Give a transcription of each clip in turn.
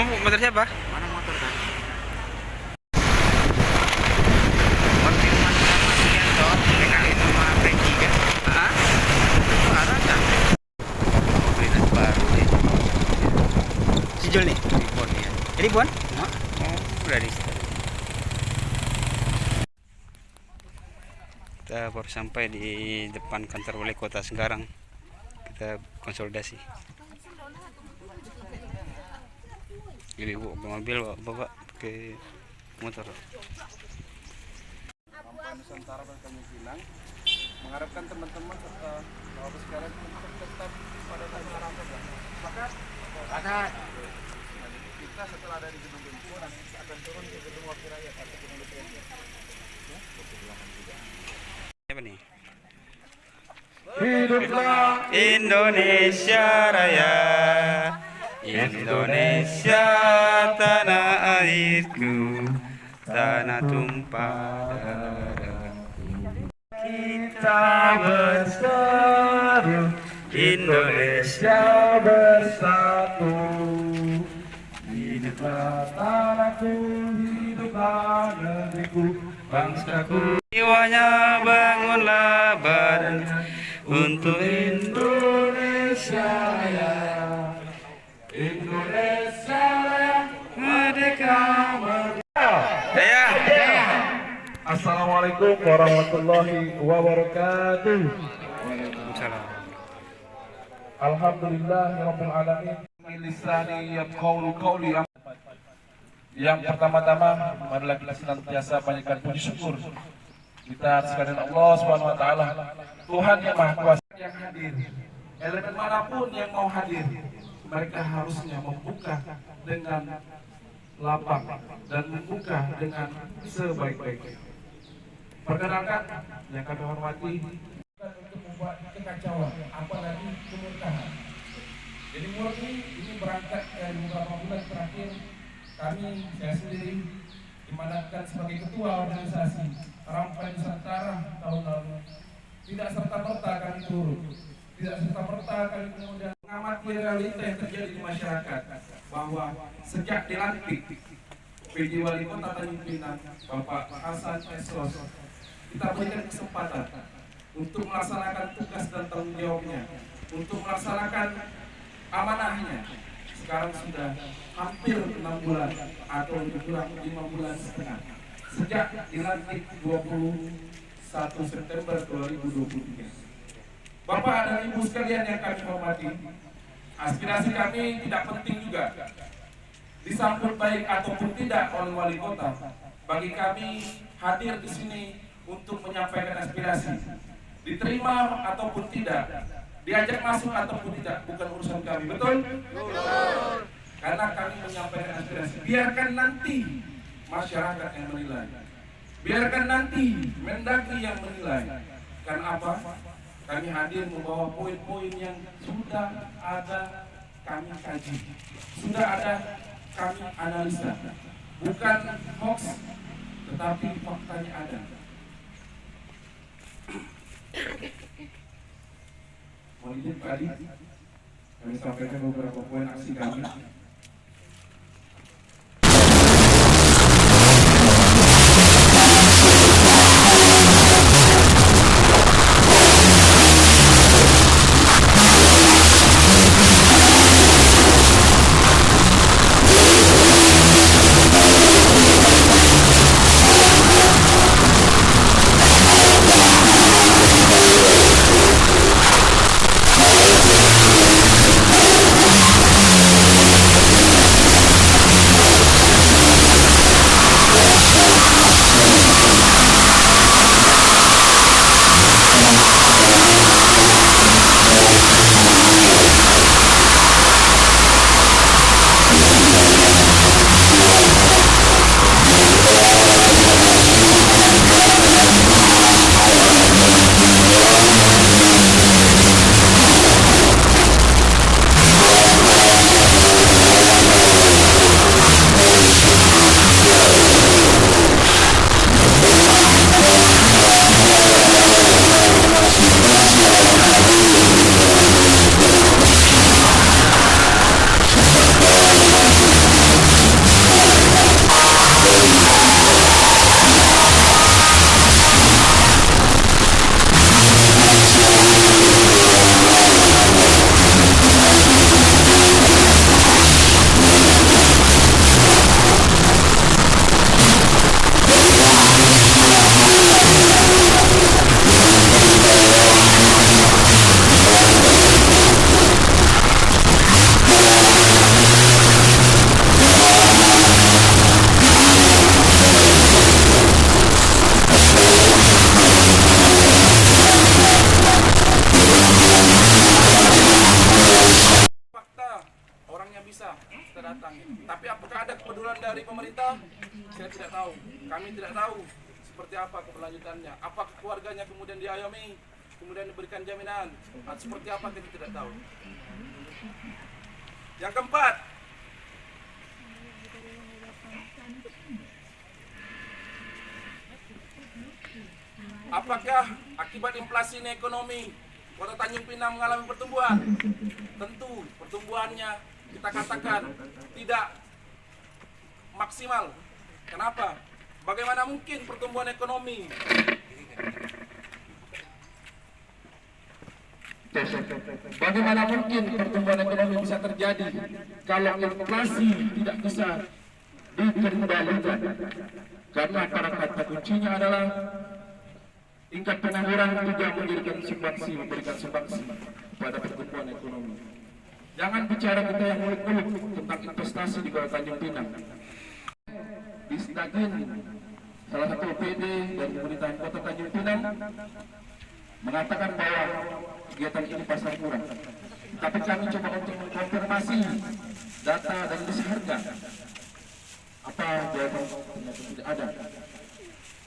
Emang motor siapa? Mana motor kan? Konfirmasi sama Sugianto, PKI sama Pregi kan? Hah? Itu arah kan? Mobil baru deh. Si Jul nih? Ribon ya. Ini Bon? Oh, udah di situ. Kita baru sampai di depan kantor wali kota Semarang. Kita konsolidasi. Ini ibu pakai mobil, bapak pakai motor. Sampai Nusantara dan Tanjung Pinang mengharapkan teman-teman serta bapak sekalian untuk tetap pada tataran ya. Maka kita setelah dari gedung Bengko nanti akan turun ke gedung Wakil Rakyat atau gedung DPRD. Ya, Siapa nih? Hiduplah Indonesia Raya, Indonesia tanah airku, tanah tumpah darahku. Kita bersatu, Indonesia bersatu. Hiduplah tanahku, hiduplah negeriku, bangsaku. Jiwanya bangunlah badan untuk Indonesia Raya, Indonesia Raya, merdeka. Jaya. Assalamualaikum warahmatullahi wabarakatuh. Waalaikumsalam. Alhamdulillahirabbil alamin. Lisani yaqulu qawli. Yang pertama-tama marilah kita senantiasa panjatkan puji syukur kita sekalian Allah Subhanahu wa taala, Tuhan yang Maha Kuasa yang hadir. Elemen manapun yang mau hadir, mereka harusnya membuka dengan lapang dan membuka dengan sebaik-baiknya. Perkenalkan yang kami hormati, untuk membuat kekacauan, apalagi kemurkaan. Jadi murni ini berangkat dari beberapa bulan terakhir saya sendiri dimandatkan sebagai ketua organisasi Rampai Nusantara tahun lalu. Tidak serta-merta kami turun, tidak serta-merta kami kemudian mengamati realita yang terjadi di masyarakat, bahwa sejak dilantik PJ Wali Kota Tanjung Pinang Bapak Hasan Esros, kita berikan kesempatan untuk melaksanakan tugas dan tanggung jawabnya, untuk melaksanakan amanahnya. Sekarang sudah hampir 6 bulan atau lebih kurang 5 bulan setengah sejak dilantik 21 September 2023. Bapak dan Ibu sekalian yang kami hormati, aspirasi kami tidak penting juga disambut baik ataupun tidak oleh wali kota. Bagi kami hadir di sini untuk menyampaikan aspirasi, diterima ataupun tidak, diajak masuk ataupun tidak, bukan urusan kami. Betul? Betul. Karena kami menyampaikan aspirasi. Biarkan nanti masyarakat yang menilai. Biarkan nanti Mendagri yang menilai. Karena apa? Kami hadir membawa poin-poin yang sudah ada kami kaji, sudah ada kami analisa. Bukan hoax, tetapi faktanya ada. Mohon izin Pak Adi, kami sampaikan beberapa poin aksi kami. datang. Tapi apakah ada kepedulian dari pemerintah? Saya tidak tahu. Kami tidak tahu seperti apa keberlanjutannya. Apakah keluarganya kemudian diayomi, kemudian diberikan jaminan, atau seperti apa kita tidak tahu. Yang keempat, apakah akibat inflasi ini ekonomi Kota Tanjung Pinang mengalami pertumbuhan? Tentu pertumbuhannya kita katakan tidak maksimal. Kenapa? Bagaimana mungkin pertumbuhan ekonomi Bagaimana mungkin pertumbuhan ekonomi bisa terjadi kalau inflasi tidak bisa dikendalikan? Karena kata kuncinya adalah tingkat pengangguran juga memberikan sumbangsi pada pertumbuhan ekonomi. Jangan bicara kita yang muluk-muluk tentang investasi di Kota Tanjung Pinang. Di Stagin, salah satu PD dan pemerintahan Kota Tanjung Pinang mengatakan bahwa kegiatan ini pasar murah. Tapi kami coba untuk mengkonfirmasi data dan list harga. Apa jawaban? Tidak ada.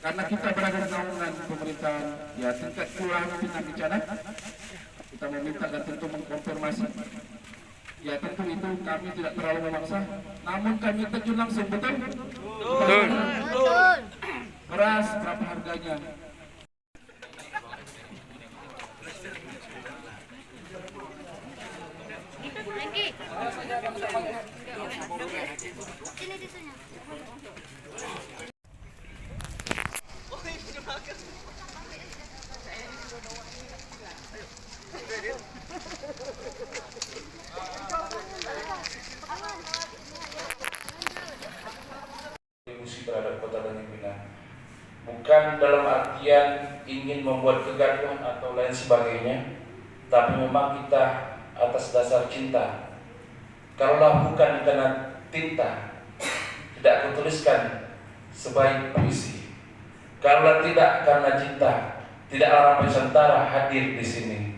Karena kita berada di naungan pemerintahan, ya tingkat kelurahan Pinang Kencana, kita meminta dan tentu mengkonfirmasi. Ya tentu itu kami tidak terlalu memaksa, namun kami terjun langsung, betul? Betul. Beras berapa harganya? Sini tisunya. Kontribusi terhadap Kota Tanjung Pinang bukan dalam artian ingin membuat kegaduhan atau lain sebagainya, tapi memang kita atas dasar cinta. Kalaulah bukan karena tinta, tidak aku tuliskan sebaik puisi. Kalau tidak karena cinta, tidak orang Nusantara hadir di sini.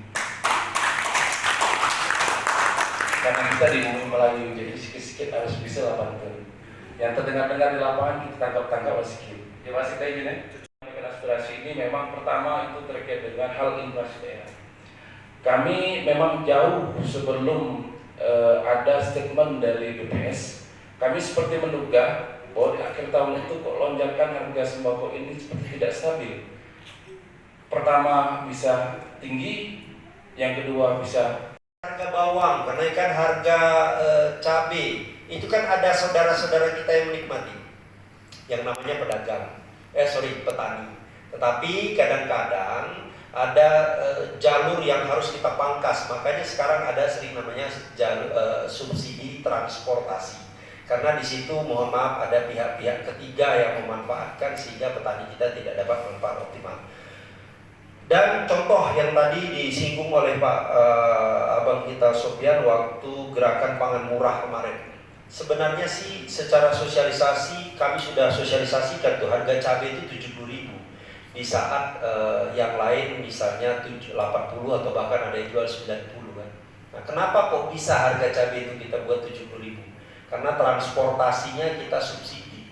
Karena kita di bumi Melayu, jadi sikit-sikit harus bisa lah bantu. Yang terdengar-dengar di lapangan kita tangkap-tangkap sedikit. Ya masih kayak gini. Aspirasi ini memang pertama itu terkait dengan hal inflasi daerah. Kami memang jauh sebelum ada statement dari BPS, kami seperti menduga bahwa di akhir tahun itu kok lonjakan harga sembako ini seperti tidak stabil. Pertama bisa tinggi, yang kedua bisa harga bawang, kenaikan harga cabai, itu kan ada saudara-saudara kita yang menikmati, yang namanya petani. Tetapi kadang-kadang ada jalur yang harus kita pangkas, makanya sekarang ada sering namanya subsidi transportasi. Karena di situ mohon maaf ada pihak-pihak ketiga yang memanfaatkan sehingga petani kita tidak dapat manfaat optimal. Dan contoh yang tadi disinggung oleh Pak Abang kita Sofyan waktu gerakan pangan murah kemarin. Sebenarnya sih secara sosialisasi kami sudah sosialisasikan tuh harga cabai itu 70.000 di saat yang lain misalnya 80 atau bahkan ada yang jual 90 kan. Nah, kenapa kok bisa harga cabai itu kita buat 70.000? Karena transportasinya kita subsidi.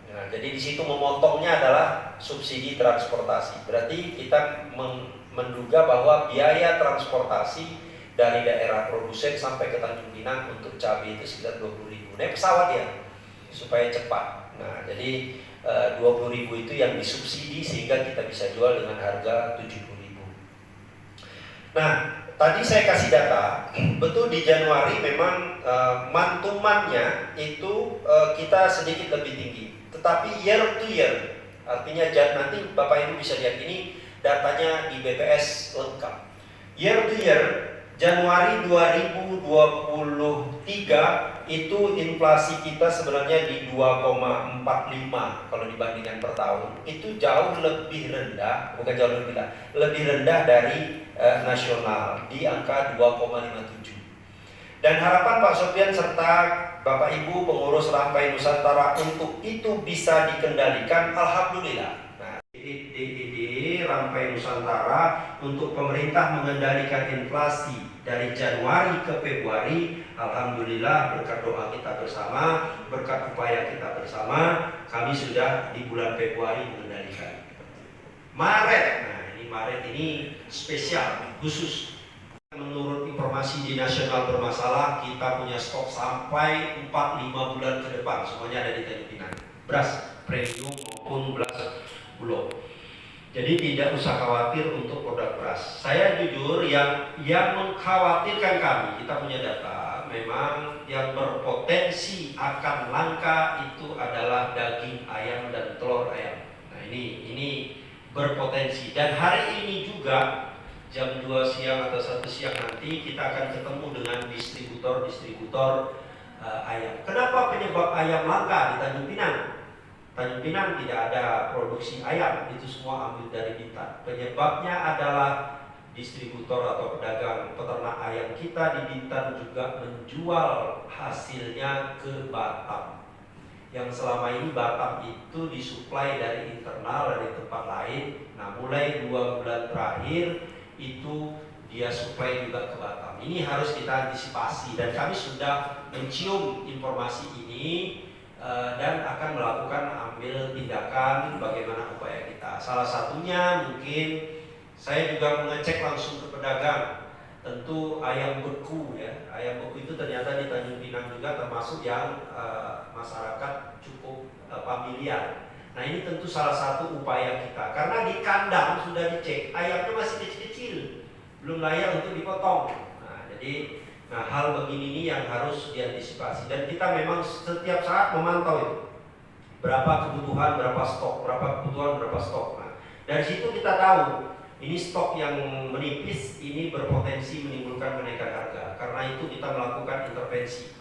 Nah, jadi di situ memotongnya adalah subsidi transportasi. Berarti kita menduga bahwa biaya transportasi dari daerah produsen sampai ke Tanjung Pinang untuk cabai itu sekitar 20.000. Naik pesawat ya, supaya cepat. Nah, jadi 20.000 itu yang disubsidi sehingga kita bisa jual dengan harga 70.000. Nah, tadi saya kasih data, betul di Januari memang mantumannya itu kita sedikit lebih tinggi. Tetapi year to year, artinya nanti Bapak Ibu bisa lihat ini datanya di BPS lengkap. Year to year, Januari 2023 itu inflasi kita sebenarnya di 2,45 kalau dibandingkan per tahun. Itu jauh lebih rendah, bukan jauh lebih rendah, lebih rendah dari nasional di angka 2,57. Dan harapan Pak Sofyan serta Bapak Ibu pengurus Rampai Nusantara untuk itu bisa dikendalikan, alhamdulillah. Nah, DED Rampai Nusantara untuk pemerintah mengendalikan inflasi dari Januari ke Februari. Alhamdulillah berkat doa kita bersama, berkat upaya kita bersama, kami sudah di bulan Februari mengendalikan. Maret, nah ini Maret ini spesial, khusus. Menurut informasi di nasional bermasalah, kita punya stok sampai 4-5 bulan ke depan, semuanya ada di Tanjung Pinang. Beras premium maupun beras bulog. Jadi tidak usah khawatir untuk produk beras. Saya jujur yang mengkhawatirkan kami, kita punya data, memang yang berpotensi akan langka itu adalah daging ayam dan telur ayam. Nah ini berpotensi, dan hari ini juga jam 2 siang atau 1 siang nanti kita akan ketemu dengan distributor ayam. Kenapa penyebab ayam langka di Tanjung Pinang? Tanjung Pinang tidak ada produksi ayam, itu semua ambil dari Bintan. Penyebabnya adalah distributor atau pedagang peternak ayam kita di Bintan juga menjual hasilnya ke Batam. Yang selama ini Batam itu disuplai dari internal, dari tempat lain. Nah mulai 2 bulan terakhir itu dia suplai juga ke Batam. Ini harus kita antisipasi, dan kami sudah mencium informasi ini dan akan melakukan ambil tindakan bagaimana upaya kita. Salah satunya mungkin saya juga mengecek langsung ke pedagang. Tentu ayam beku ya, ayam beku itu ternyata di Tanjung Pinang juga termasuk yang masyarakat cukup familiar. Nah ini tentu salah satu upaya kita, karena di kandang sudah dicek ayamnya masih kecil-kecil, belum layak untuk dipotong. Nah jadi hal begini ini yang harus diantisipasi, dan kita memang setiap saat memantau itu berapa kebutuhan, berapa stok, berapa kebutuhan, berapa stok. Nah dari situ kita tahu ini stok yang menipis ini berpotensi menimbulkan kenaikan harga. Karena itu kita melakukan intervensi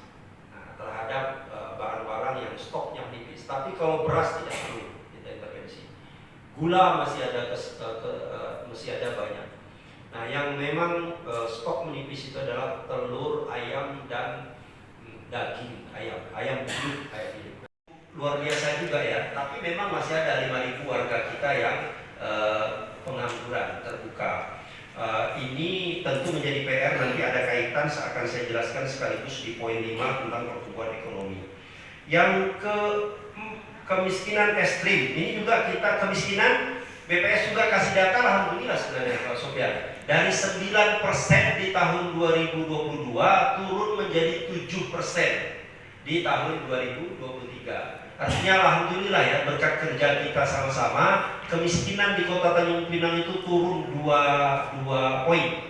terhadap barang-barang yang stoknya menipis. Tapi kalau beras tidak perlu kita intervensi. Gula masih ada banyak. Nah, yang memang stok menipis itu adalah telur ayam dan daging ayam, ayam hidup, ayam hidup. Luar biasa juga ya. Tapi memang masih ada 5.000 warga kita yang pengangguran terbuka. Ini tentu menjadi PR, nanti ada kaitan akan saya jelaskan sekaligus di poin 5 tentang pertumbuhan ekonomi. Yang kemiskinan ekstrim, ini juga kita kemiskinan, BPS juga kasih data, alhamdulillah sebenarnya Pak Sofyan. Dari 9% di tahun 2022 turun menjadi 7% di tahun 2023. Artinya alhamdulillah ya, berkat kerja kita sama-sama, kemiskinan di Kota Tanjung Pinang itu turun 2 poin.